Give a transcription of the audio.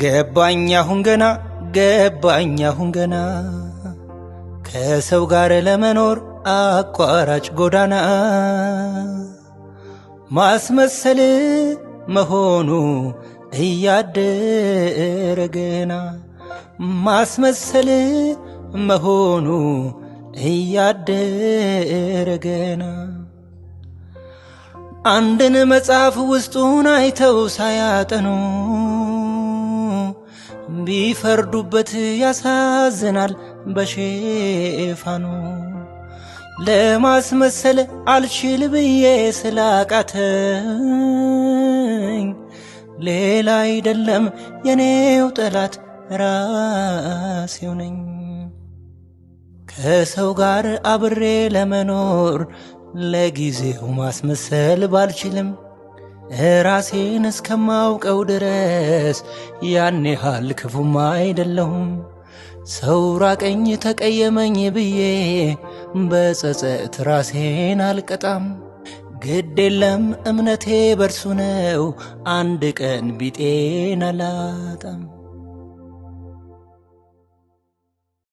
ገባኝ አሁን ገና ከሰው ጋር ለመኖር አቋራጭ ጎዳና ማስመሰል መሆኑ እያደረ ገና ማስመሰል መሆኑ እያደረ ገና አንድን መጽሐፍ ውስጡን አይተው ሳያጠኑ ቢፈርዱበት ያሳዝናል በሽፋኑ ለማስመሰል አልችል ብዬ ስላቃተኝ ሌላ አይደለም የኔው ጠላት ራሴው ነኝ። ከሰው ጋር አብሬ ለመኖር ለጊዜው ማስመሰል ባልችልም ራሴን እስከማውቀው ድረስ ያን ያህል ክፉም አይደለሁም። ሰው ራቀኝ ተቀየመኝ ብዬ በጸጸት ራሴን አልቀጣም። ግድ የለም እምነቴ በርሱ ነው፣ አንድ ቀን ቢጤን አላጣም።